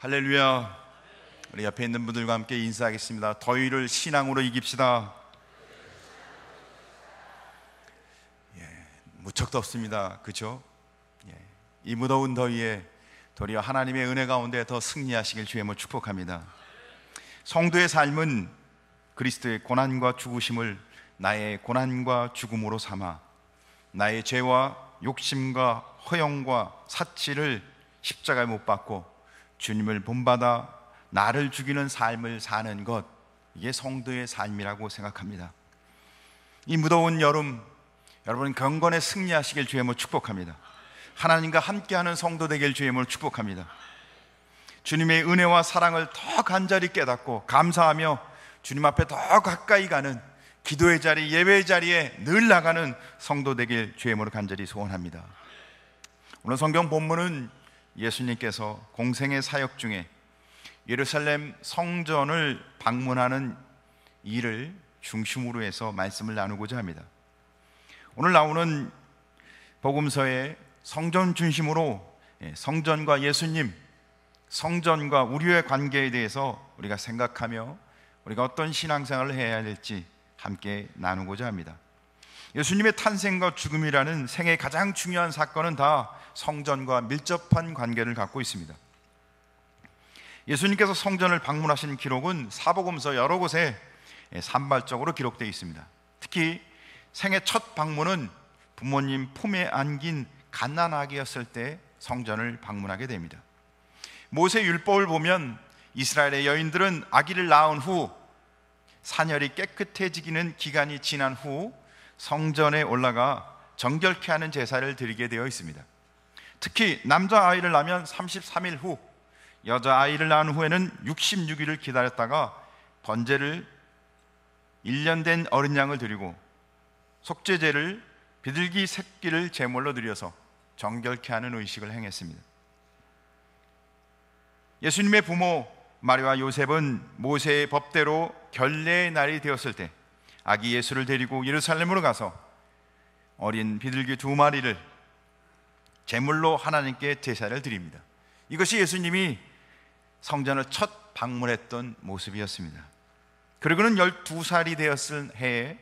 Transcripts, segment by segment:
할렐루야. 우리 옆에 있는 분들과 함께 인사하겠습니다. 더위를 신앙으로 이깁시다. 무척 덥습니다. 그렇죠? 이 무더운 더위에 도리어 하나님의 은혜 가운데 더 승리하시길 주의 이름으로 축복합니다. 성도의 삶은 그리스도의 고난과 죽으심을 나의 고난과 죽음으로 삼아 나의 죄와 욕심과 허영과 사치를 십자가에 못 박고 주님을 본받아 나를 죽이는 삶을 사는 것, 이게 성도의 삶이라고 생각합니다. 이 무더운 여름, 여러분 경건에 승리하시길 주의 이름으로 축복합니다. 하나님과 함께하는 성도 되길 주의 이름으로 축복합니다. 주님의 은혜와 사랑을 더 간절히 깨닫고 감사하며 주님 앞에 더 가까이 가는 기도의 자리, 예배의 자리에 늘 나가는 성도 되길 주의 이름으로 간절히 소원합니다. 오늘 성경 본문은 예수님께서 공생의 사역 중에 예루살렘 성전을 방문하는 일을 중심으로 해서 말씀을 나누고자 합니다. 오늘 나오는 복음서에 성전 중심으로 성전과 예수님, 성전과 우리의 관계에 대해서 우리가 생각하며 우리가 어떤 신앙생활을 해야 될지 함께 나누고자 합니다. 예수님의 탄생과 죽음이라는 생애의 가장 중요한 사건은 다 성전과 밀접한 관계를 갖고 있습니다. 예수님께서 성전을 방문하신 기록은 사복음서 여러 곳에 산발적으로 기록되어 있습니다. 특히 생애 첫 방문은 부모님 품에 안긴 갓난아기였을 때 성전을 방문하게 됩니다. 모세 율법을 보면 이스라엘의 여인들은 아기를 낳은 후 산혈이 깨끗해지기는 기간이 지난 후 성전에 올라가 정결케 하는 제사를 드리게 되어 있습니다. 특히 남자아이를 낳으면 33일 후, 여자아이를 낳은 후에는 66일을 기다렸다가 번제를 1년 된 어린 양을 드리고 속죄제를 비둘기 새끼를 제물로 드려서 정결케 하는 의식을 행했습니다. 예수님의 부모 마리와 요셉은 모세의 법대로 결례의 날이 되었을 때 아기 예수를 데리고 예루살렘으로 가서 어린 비둘기 2마리를 제물로 하나님께 제사를 드립니다. 이것이 예수님이 성전을 첫 방문했던 모습이었습니다. 그리고는 12살이 되었을 해에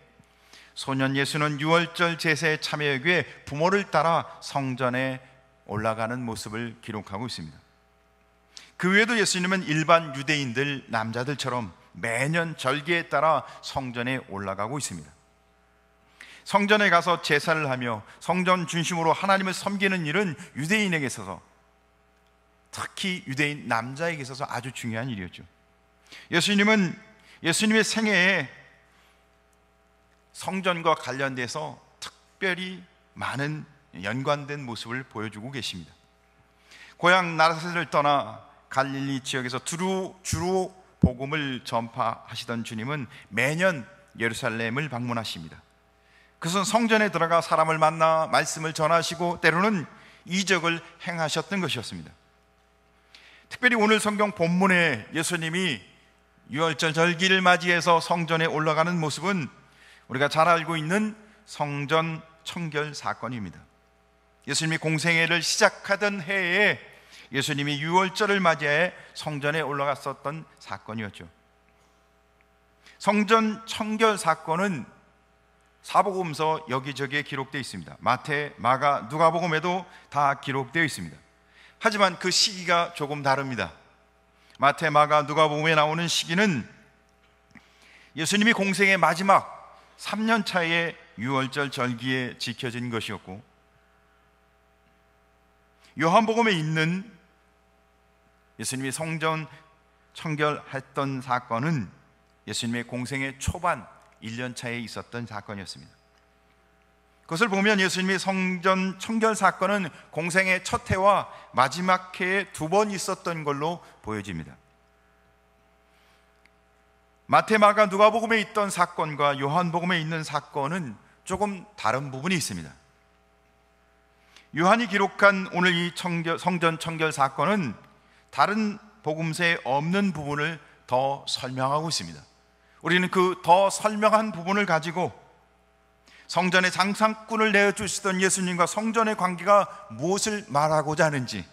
소년 예수는 유월절 제사에 참여하기 위해 부모를 따라 성전에 올라가는 모습을 기록하고 있습니다. 그 외에도 예수님은 일반 유대인들, 남자들처럼 매년 절기에 따라 성전에 올라가고 있습니다. 성전에 가서 제사를 하며 성전 중심으로 하나님을 섬기는 일은 유대인에게 있어서, 특히 유대인 남자에게 있어서 아주 중요한 일이었죠. 예수님은 예수님의 생애에 성전과 관련돼서 특별히 많은 연관된 모습을 보여주고 계십니다. 고향 나사렛을 떠나 갈릴리 지역에서 주로 복음을 전파하시던 주님은 매년 예루살렘을 방문하십니다. 그것은 성전에 들어가 사람을 만나 말씀을 전하시고 때로는 이적을 행하셨던 것이었습니다. 특별히 오늘 성경 본문에 예수님이 유월절 절기를 맞이해서 성전에 올라가는 모습은 우리가 잘 알고 있는 성전 청결 사건입니다. 예수님이 공생애를 시작하던 해에 예수님이 유월절을 맞이해 성전에 올라갔었던 사건이었죠. 성전 청결 사건은 사복음서 여기저기에 기록되어 있습니다. 마태, 마가, 누가복음에도 다 기록되어 있습니다. 하지만 그 시기가 조금 다릅니다. 마태, 마가, 누가복음에 나오는 시기는 예수님이 공생의 마지막 3년 차의 유월절 절기에 지켜진 것이었고, 요한복음에 있는 예수님이 성전 청결했던 사건은 예수님의 공생의 초반 1년 차에 있었던 사건이었습니다. 그것을 보면 예수님의 성전 청결 사건은 공생의 첫 해와 마지막 해에 2번 있었던 걸로 보여집니다. 마태, 마가, 누가복음에 있던 사건과 요한복음에 있는 사건은 조금 다른 부분이 있습니다. 요한이 기록한 오늘 이 성전 청결 사건은 다른 복음서에 없는 부분을 더 설명하고 있습니다. 우리는 그 더 설명한 부분을 가지고 성전의 장사꾼을 내어주시던 예수님과 성전의 관계가 무엇을 말하고자 하는지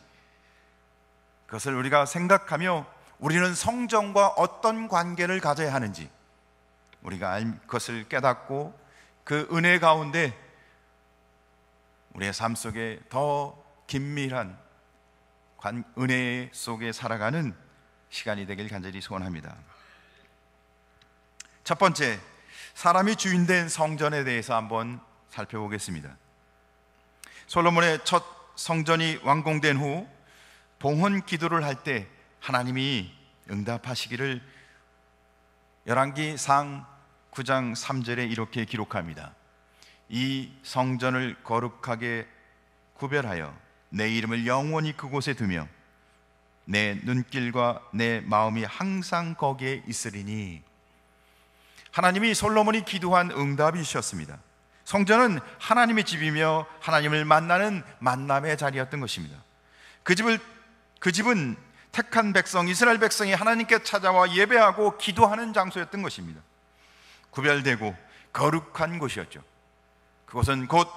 그것을 우리가 생각하며 우리는 성전과 어떤 관계를 가져야 하는지 우리가 그것을 깨닫고 그 은혜 가운데 우리의 삶 속에 더 긴밀한 은혜 속에 살아가는 시간이 되길 간절히 소원합니다. 첫 번째, 사람이 주인된 성전에 대해서 한번 살펴보겠습니다. 솔로몬의 첫 성전이 완공된 후 봉헌 기도를 할 때 하나님이 응답하시기를 열왕기상 9장 3절에 이렇게 기록합니다. 이 성전을 거룩하게 구별하여 내 이름을 영원히 그곳에 두며 내 눈길과 내 마음이 항상 거기에 있으리니. 하나님이 솔로몬이 기도한 응답이셨습니다. 성전은 하나님의 집이며 하나님을 만나는 만남의 자리였던 것입니다. 그 집은 택한 백성, 이스라엘 백성이 하나님께 찾아와 예배하고 기도하는 장소였던 것입니다. 구별되고 거룩한 곳이었죠. 그곳은 곧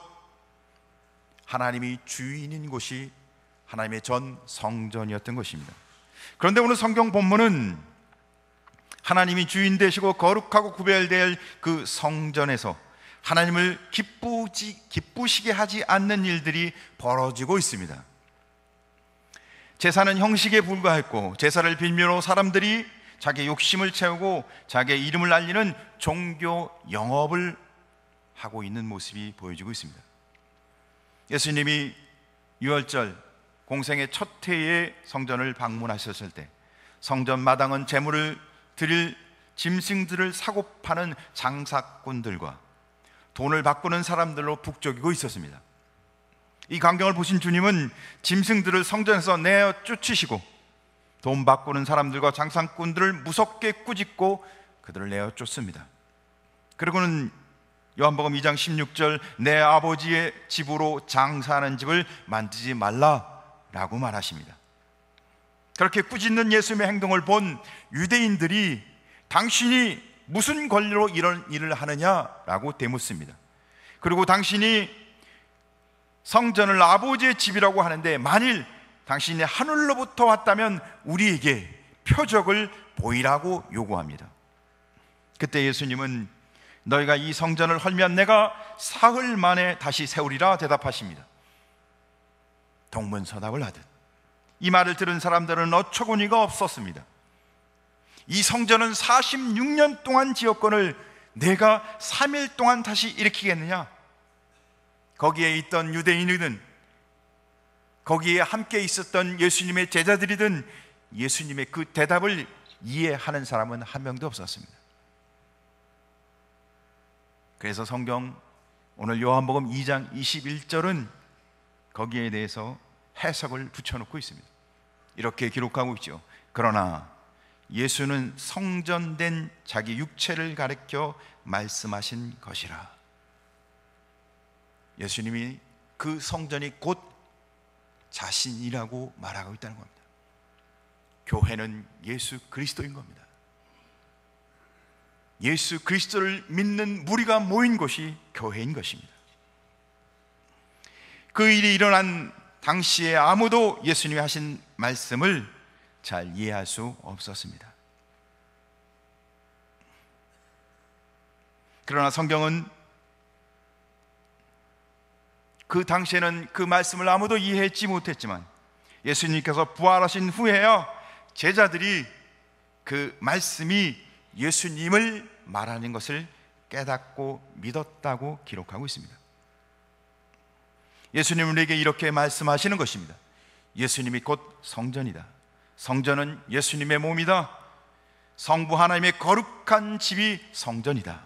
하나님이 주인인 곳이 하나님의 전 성전이었던 것입니다. 그런데 오늘 성경 본문은 하나님이 주인 되시고 거룩하고 구별될 그 성전에서 하나님을 기쁘시게 하지 않는 일들이 벌어지고 있습니다. 제사는 형식에 불과했고 제사를 빌미로 사람들이 자기 욕심을 채우고 자기의 이름을 알리는 종교 영업을 하고 있는 모습이 보여지고 있습니다. 예수님이 유월절 공생의 첫 해에 성전을 방문하셨을 때 성전 마당은 제물을 드릴 짐승들을 사고 파는 장사꾼들과 돈을 바꾸는 사람들로 북적이고 있었습니다. 이 광경을 보신 주님은 짐승들을 성전에서 내어 쫓으시고 돈 바꾸는 사람들과 장사꾼들을 무섭게 꾸짖고 그들을 내어 쫓습니다. 그리고는 요한복음 2장 16절 내 아버지의 집으로 장사하는 집을 만들지 말라라고 말하십니다. 그렇게 꾸짖는 예수님의 행동을 본 유대인들이 당신이 무슨 권리로 이런 일을 하느냐라고 되묻습니다. 그리고 당신이 성전을 아버지의 집이라고 하는데 만일 당신이 하늘로부터 왔다면 우리에게 표적을 보이라고 요구합니다. 그때 예수님은 너희가 이 성전을 헐면 내가 사흘 만에 다시 세우리라 대답하십니다. 동문서답을 하듯 이 말을 들은 사람들은 어처구니가 없었습니다. 이 성전은 46년 동안 지었건을 내가 3일 동안 다시 일으키겠느냐? 거기에 있던 유대인이든 거기에 함께 있었던 예수님의 제자들이든 예수님의 그 대답을 이해하는 사람은 한 명도 없었습니다. 그래서 성경 오늘 요한복음 2장 21절은 거기에 대해서 해석을 붙여놓고 있습니다. 이렇게 기록하고 있죠. 그러나 예수는 성전된 자기 육체를 가리켜 말씀하신 것이라. 예수님이 그 성전이 곧 자신이라고 말하고 있다는 겁니다. 교회는 예수 그리스도인 겁니다. 예수 그리스도를 믿는 무리가 모인 곳이 교회인 것입니다. 그 일이 일어난 당시에 아무도 예수님이 하신 말씀을 잘 이해할 수 없었습니다. 그러나 성경은 그 당시에는 그 말씀을 아무도 이해했지 못했지만 예수님께서 부활하신 후에야 제자들이 그 말씀이 예수님을 말하는 것을 깨닫고 믿었다고 기록하고 있습니다. 예수님은 우리에게 이렇게 말씀하시는 것입니다. 예수님이 곧 성전이다. 성전은 예수님의 몸이다. 성부 하나님의 거룩한 집이 성전이다.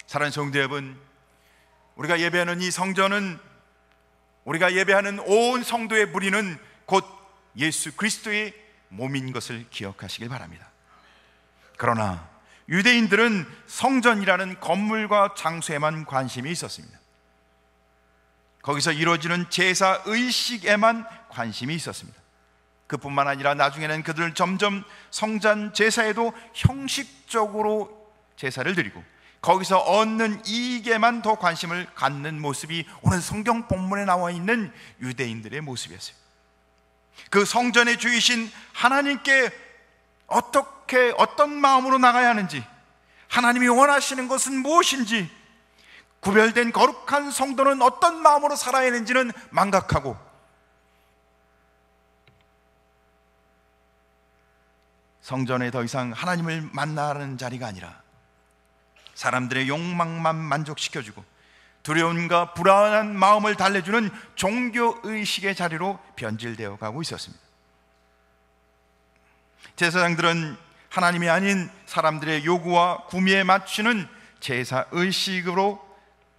사랑하는 성도 여러분, 우리가 예배하는 이 성전은 우리가 예배하는 온 성도의 무리는 곧 예수 그리스도의 몸인 것을 기억하시길 바랍니다. 그러나 유대인들은 성전이라는 건물과 장소에만 관심이 있었습니다. 거기서 이루어지는 제사 의식에만 관심이 있었습니다. 그뿐만 아니라 나중에는 그들은 점점 성전 제사에도 형식적으로 제사를 드리고 거기서 얻는 이익에만 더 관심을 갖는 모습이 오늘 성경 본문에 나와 있는 유대인들의 모습이었어요. 그 성전의 주이신 하나님께 어떤 마음으로 나가야 하는지, 하나님이 원하시는 것은 무엇인지, 구별된 거룩한 성도는 어떤 마음으로 살아야 하는지는 망각하고 성전에 더 이상 하나님을 만나는 자리가 아니라 사람들의 욕망만 만족시켜주고 두려움과 불안한 마음을 달래주는 종교의식의 자리로 변질되어 가고 있었습니다. 제사장들은 하나님이 아닌 사람들의 요구와 구미에 맞추는 제사의식으로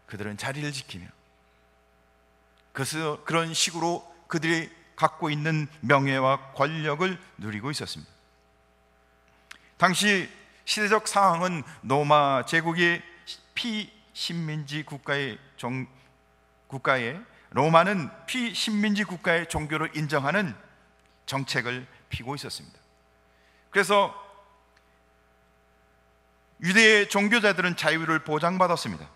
그들은 자리를 지키며 그런 식으로 그들이 갖고 있는 명예와 권력을 누리고 있었습니다. 당시 시대적 상황은 로마 제국의 피신민지 국가의 로마는 피신민지 국가의 종교를 인정하는 정책을 피고 있었습니다. 그래서 유대의 종교자들은 자유를 보장받았습니다.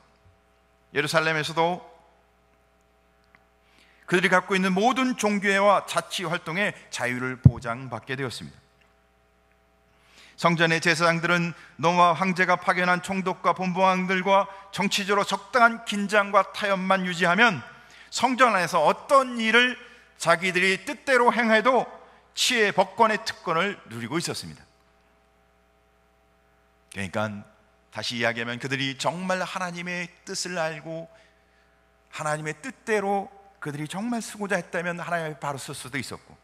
예루살렘에서도 그들이 갖고 있는 모든 종교와 자치 활동에 자유를 보장받게 되었습니다. 성전의 제사장들은 로마 황제가 파견한 총독과 본부왕들과 정치적으로 적당한 긴장과 타협만 유지하면 성전 안에서 어떤 일을 자기들이 뜻대로 행해도 치의 법권의 특권을 누리고 있었습니다. 그러니까 다시 이야기하면 그들이 정말 하나님의 뜻을 알고 하나님의 뜻대로 그들이 정말 쓰고자 했다면 하나님이 바로 쓸 수도 있었고,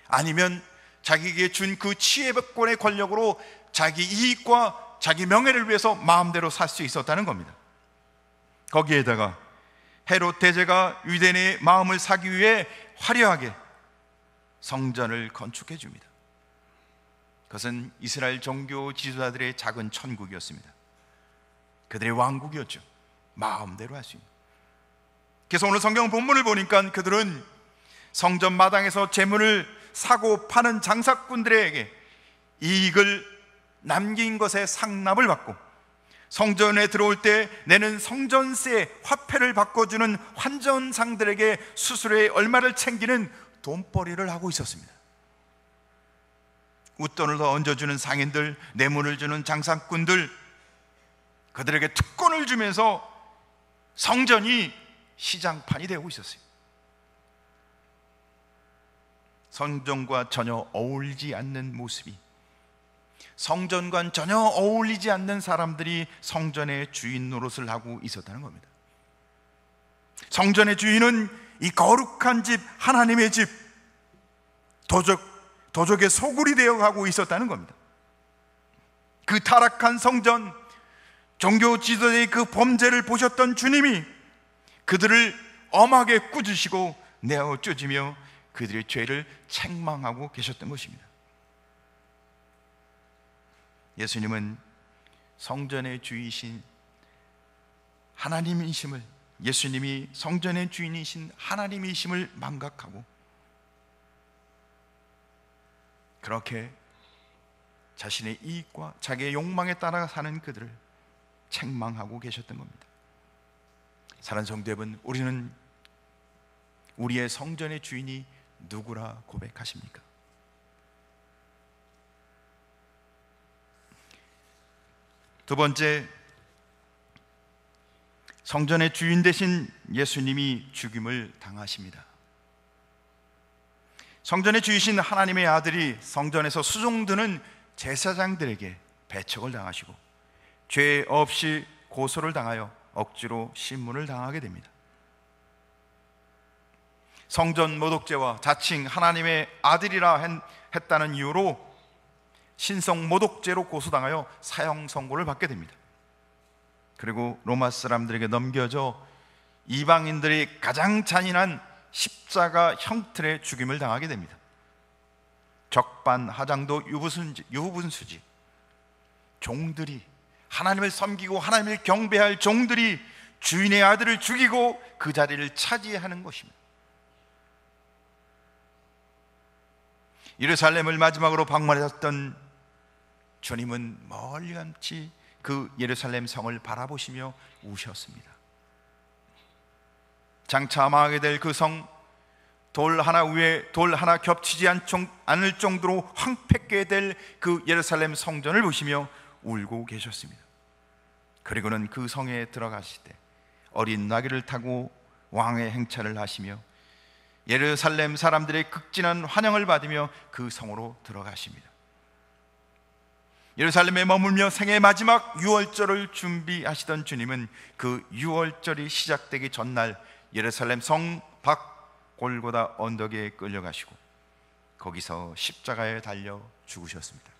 아니면 자기에게 준 그 치해법권의 권력으로 자기 이익과 자기 명예를 위해서 마음대로 살 수 있었다는 겁니다. 거기에다가 헤롯 대제가 유대인의 마음을 사기 위해 화려하게 성전을 건축해 줍니다. 그것은 이스라엘 종교 지도자들의 작은 천국이었습니다. 그들의 왕국이었죠. 마음대로 할 수 있는. 그래서 오늘 성경 본문을 보니까 그들은 성전 마당에서 재물을 사고 파는 장사꾼들에게 이익을 남긴 것에 상납을 받고, 성전에 들어올 때 내는 성전세 화폐를 바꿔주는 환전상들에게 수수료의 얼마를 챙기는 돈벌이를 하고 있었습니다. 웃돈을 더 얹어주는 상인들, 뇌물을 주는 장사꾼들, 그들에게 특권을 주면서 성전이 시장판이 되고 있었어요. 성전과 전혀 어울리지 않는 모습이, 성전과 전혀 어울리지 않는 사람들이 성전의 주인 노릇을 하고 있었다는 겁니다. 성전의 주인은 이 거룩한 집, 하나님의 집, 도적의 소굴이 되어 가고 있었다는 겁니다. 그 타락한 성전, 종교 지도자의 그 범죄를 보셨던 주님이 그들을 엄하게 꾸짖으시고 내어 쫓으며 그들의 죄를 책망하고 계셨던 것입니다. 예수님은 성전의 주이신 하나님이심을, 예수님이 성전의 주인이신 하나님이심을 망각하고 그렇게 자신의 이익과 자기의 욕망에 따라 사는 그들을 책망하고 계셨던 겁니다. 사랑하는 성도 여러분, 우리는 우리의 성전의 주인이 누구라 고백하십니까? 두 번째, 성전의 주인 되신 예수님이 죽임을 당하십니다. 성전의 주이신 하나님의 아들이 성전에서 수종드는 제사장들에게 배척을 당하시고 죄 없이 고소를 당하여 억지로 신문을 당하게 됩니다. 성전 모독죄와 자칭 하나님의 아들이라 했다는 이유로 신성 모독죄로 고소당하여 사형 선고를 받게 됩니다. 그리고 로마 사람들에게 넘겨져 이방인들이 가장 잔인한 십자가 형틀의 죽임을 당하게 됩니다. 적반하장도 유분수지, 종들이, 하나님을 섬기고 하나님을 경배할 종들이 주인의 아들을 죽이고 그 자리를 차지하는 것입니다. 예루살렘을 마지막으로 방문하셨던 주님은 멀리감치 그 예루살렘 성을 바라보시며 우셨습니다. 장차 망하게 될 그 성, 돌 하나 위에 돌 하나 겹치지 않을 정도로 황폐게 될 그 예루살렘 성전을 보시며 울고 계셨습니다. 그리고는 그 성에 들어가실 때 어린 나귀를 타고 왕의 행차를 하시며 예루살렘 사람들의 극진한 환영을 받으며 그 성으로 들어가십니다. 예루살렘에 머물며 생애 마지막 유월절을 준비하시던 주님은 그 유월절이 시작되기 전날 예루살렘 성 밖 골고다 언덕에 끌려가시고 거기서 십자가에 달려 죽으셨습니다.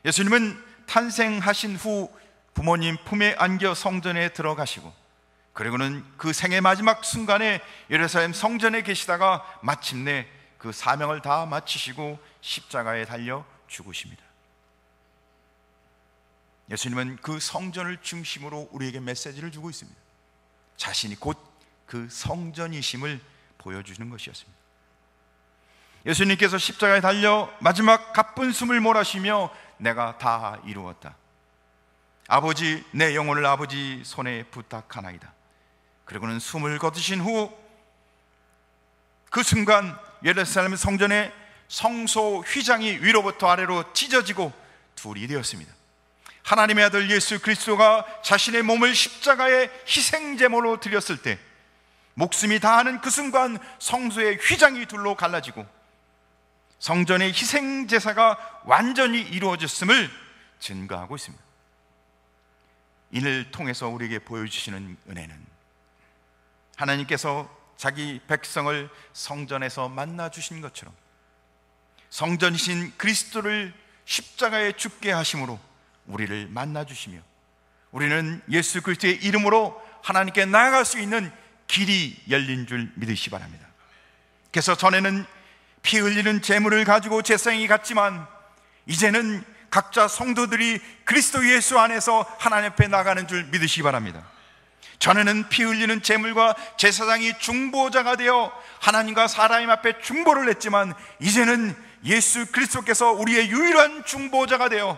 예수님은 탄생하신 후 부모님 품에 안겨 성전에 들어가시고 그리고는 그 생의 마지막 순간에 예루살렘 성전에 계시다가 마침내 그 사명을 다 마치시고 십자가에 달려 죽으십니다. 예수님은 그 성전을 중심으로 우리에게 메시지를 주고 있습니다. 자신이 곧 그 성전이심을 보여주는 것이었습니다. 예수님께서 십자가에 달려 마지막 가쁜 숨을 몰아쉬며 내가 다 이루었다. 아버지, 내 영혼을 아버지 손에 부탁하나이다. 그리고는 숨을 거두신 후 그 순간 예루살렘 성전의 성소 휘장이 위로부터 아래로 찢어지고 둘이 되었습니다. 하나님의 아들 예수 그리스도가 자신의 몸을 십자가의 희생제물로 드렸을 때 목숨이 다하는 그 순간 성소의 휘장이 둘로 갈라지고 성전의 희생제사가 완전히 이루어졌음을 증거하고 있습니다. 이를 통해서 우리에게 보여주시는 은혜는 하나님께서 자기 백성을 성전에서 만나 주신 것처럼 성전이신 그리스도를 십자가에 죽게 하심으로 우리를 만나 주시며 우리는 예수 그리스도의 이름으로 하나님께 나아갈 수 있는 길이 열린 줄 믿으시기 바랍니다. 그래서 전에는 피 흘리는 제물을 가지고 제사장이 갔지만 이제는 각자 성도들이 그리스도 예수 안에서 하나님 앞에 나가는 줄 믿으시기 바랍니다. 전에는 피 흘리는 제물과 제사장이 중보자가 되어 하나님과 사람 앞에 중보를 했지만 이제는 예수 그리스도께서 우리의 유일한 중보자가 되어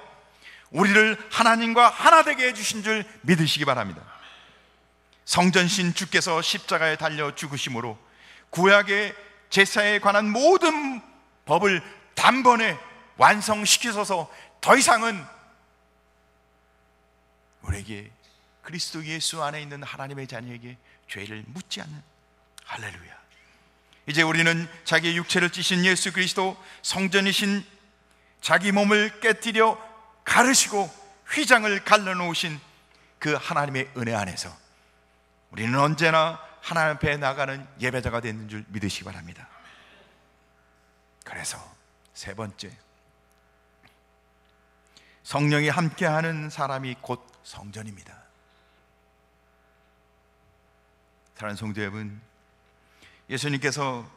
우리를 하나님과 하나 되게 해주신 줄 믿으시기 바랍니다. 성전신 주께서 십자가에 달려 죽으심으로 구약의 제사에 관한 모든 법을 단번에 완성시키셔서 더 이상은 우리에게 그리스도 예수 안에 있는 하나님의 자녀에게 죄를 묻지 않는, 할렐루야. 이제 우리는 자기의 육체를 찌신 예수 그리스도, 성전이신 자기 몸을 깨뜨려 가르시고 휘장을 갈라놓으신 그 하나님의 은혜 안에서 우리는 언제나 하나님 앞에 나가는 예배자가 되는 줄 믿으시기 바랍니다. 그래서 세 번째, 성령이 함께하는 사람이 곧 성전입니다. 사랑하는 성도 여러분, 예수님께서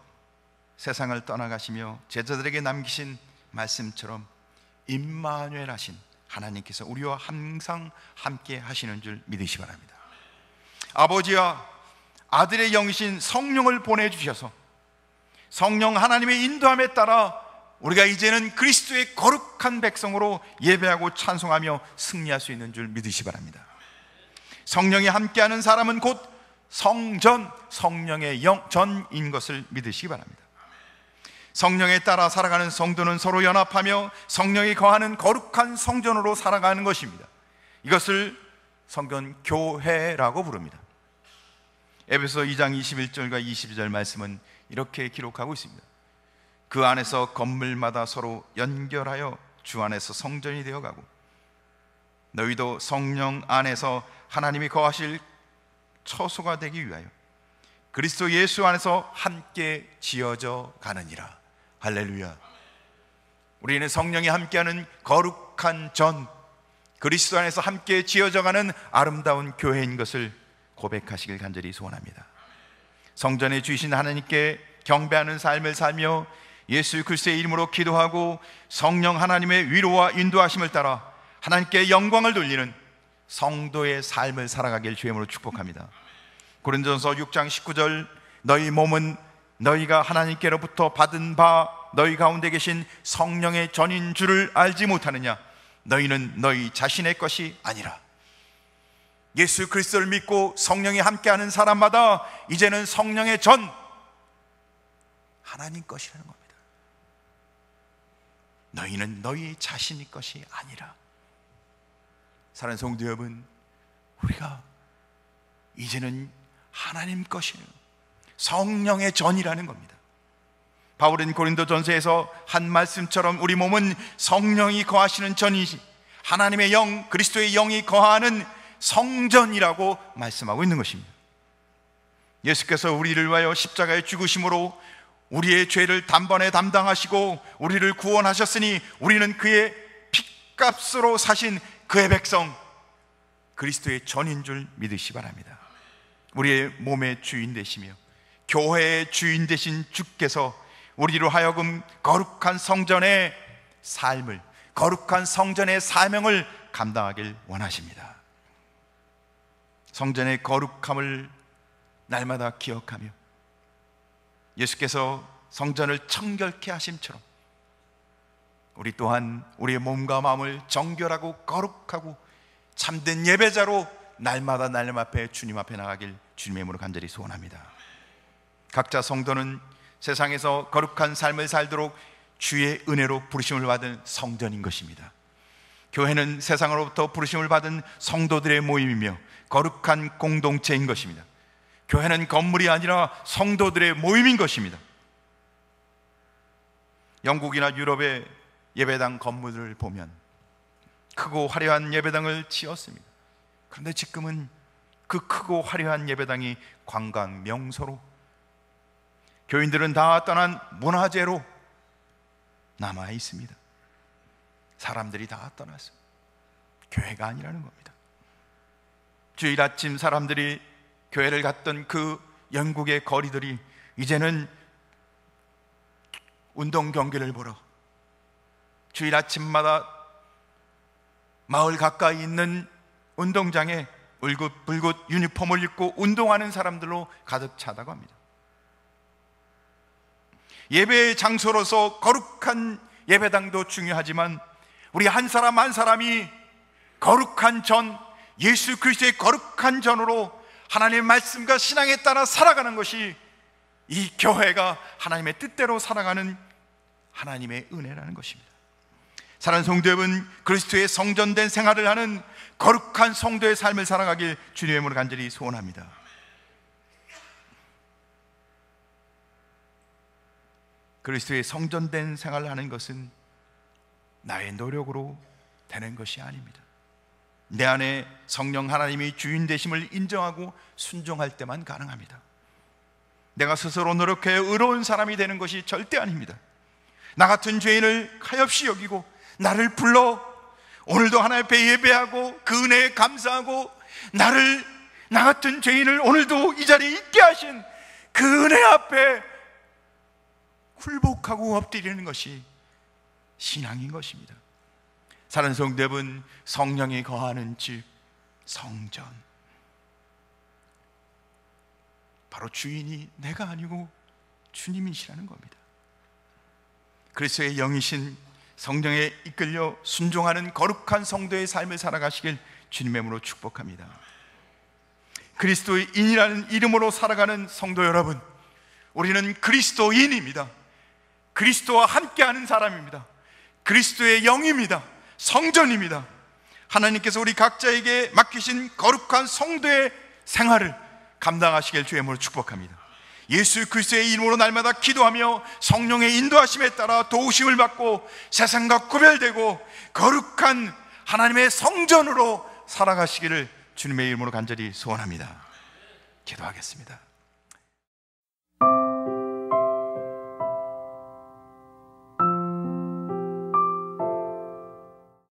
세상을 떠나가시며 제자들에게 남기신 말씀처럼 임마누엘 하신 하나님께서 우리와 항상 함께 하시는 줄 믿으시기 바랍니다. 아버지와 아들의 영이신 성령을 보내주셔서 성령 하나님의 인도함에 따라 우리가 이제는 그리스도의 거룩한 백성으로 예배하고 찬송하며 승리할 수 있는 줄 믿으시기 바랍니다. 성령이 함께하는 사람은 곧 성전, 성령의 영전인 것을 믿으시기 바랍니다. 성령에 따라 살아가는 성도는 서로 연합하며 성령이 거하는 거룩한 성전으로 살아가는 것입니다. 이것을 성경 교회라고 부릅니다. 에베소 2장 21절과 22절 말씀은 이렇게 기록하고 있습니다. 그 안에서 건물마다 서로 연결하여 주 안에서 성전이 되어가고 너희도 성령 안에서 하나님이 거하실 처소가 되기 위하여 그리스도 예수 안에서 함께 지어져 가느니라. 할렐루야. 우리는 성령이 함께하는 거룩한 전, 그리스도 안에서 함께 지어져 가는 아름다운 교회인 것을 고백하시길 간절히 소원합니다. 성전에 주신 하나님께 경배하는 삶을 살며 예수 그리스도의 이름으로 기도하고 성령 하나님의 위로와 인도하심을 따라 하나님께 영광을 돌리는 성도의 삶을 살아가길 주님으로 축복합니다. 고린도전서 6장 19절, 너희 몸은 너희가 하나님께로부터 받은 바 너희 가운데 계신 성령의 전인 줄을 알지 못하느냐? 너희는 너희 자신의 것이 아니라. 예수 그리스도를 믿고 성령이 함께하는 사람마다 이제는 성령의 전, 하나님 것이라는 겁니다. 너희는 너희 자신의 것이 아니라. 사랑하는 성도 여러분, 우리가 이제는 하나님 것이에요. 성령의 전이라는 겁니다. 바울은 고린도전서에서 한 말씀처럼 우리 몸은 성령이 거하시는 전이지, 하나님의 영, 그리스도의 영이 거하는 성전이라고 말씀하고 있는 것입니다. 예수께서 우리를 위하여 십자가에 죽으심으로 우리의 죄를 단번에 담당하시고 우리를 구원하셨으니 우리는 그의 핏값으로 사신 그의 백성, 그리스도의 전인 줄 믿으시 바랍니다. 우리의 몸의 주인 되시며 교회의 주인 되신 주께서 우리로 하여금 거룩한 성전의 삶을, 거룩한 성전의 사명을 감당하길 원하십니다. 성전의 거룩함을 날마다 기억하며 예수께서 성전을 청결케 하심처럼 우리 또한 우리의 몸과 마음을 정결하고 거룩하고 참된 예배자로 날마다 날님 앞에, 주님 앞에 나가길 주님의 이름으로 간절히 소원합니다. 각자 성도는 세상에서 거룩한 삶을 살도록 주의 은혜로 부르심을 받은 성전인 것입니다. 교회는 세상으로부터 부르심을 받은 성도들의 모임이며 거룩한 공동체인 것입니다. 교회는 건물이 아니라 성도들의 모임인 것입니다. 영국이나 유럽의 예배당 건물을 보면 크고 화려한 예배당을 지었습니다. 그런데 지금은 그 크고 화려한 예배당이 관광 명소로, 교인들은 다 떠난 문화재로 남아 있습니다. 사람들이 다 떠났어요. 교회가 아니라는 겁니다. 주일 아침 사람들이 교회를 갔던 그 영국의 거리들이 이제는 운동 경기를 보러 주일 아침마다 마을 가까이 있는 운동장에 울긋불긋 유니폼을 입고 운동하는 사람들로 가득 차다고 합니다. 예배의 장소로서 거룩한 예배당도 중요하지만 우리 한 사람 한 사람이 거룩한 전, 예수 그리스도의 거룩한 전으로 하나님의 말씀과 신앙에 따라 살아가는 것이 이 교회가 하나님의 뜻대로 살아가는 하나님의 은혜라는 것입니다. 사랑하는 성도 여러분, 그리스도의 성전된 생활을 하는 거룩한 성도의 삶을 살아가길 주님의 이름으로 간절히 소원합니다. 그리스도의 성전된 생활을 하는 것은 나의 노력으로 되는 것이 아닙니다. 내 안에 성령 하나님이 주인 되심을 인정하고 순종할 때만 가능합니다. 내가 스스로 노력해 의로운 사람이 되는 것이 절대 아닙니다. 나 같은 죄인을 가엾이 여기고 나를 불러 오늘도 하나님 앞에 예배하고 그 은혜에 감사하고 나 같은 죄인을 오늘도 이 자리에 있게 하신 그 은혜 앞에 굴복하고 엎드리는 것이 신앙인 것입니다. 사랑하는 성도 여러분, 성령이 거하는 집, 성전, 바로 주인이 내가 아니고 주님이시라는 겁니다. 그리스도의 영이신 성령에 이끌려 순종하는 거룩한 성도의 삶을 살아가시길 주님의 이름으로 축복합니다. 그리스도인이라는 이름으로 살아가는 성도 여러분, 우리는 그리스도인입니다. 그리스도와 함께하는 사람입니다. 그리스도의 영입니다. 성전입니다. 하나님께서 우리 각자에게 맡기신 거룩한 성도의 생활을 감당하시길 주의 이름으로 축복합니다. 예수 그리스도의 이름으로 날마다 기도하며 성령의 인도하심에 따라 도우심을 받고 세상과 구별되고 거룩한 하나님의 성전으로 살아가시기를 주님의 이름으로 간절히 소원합니다. 기도하겠습니다.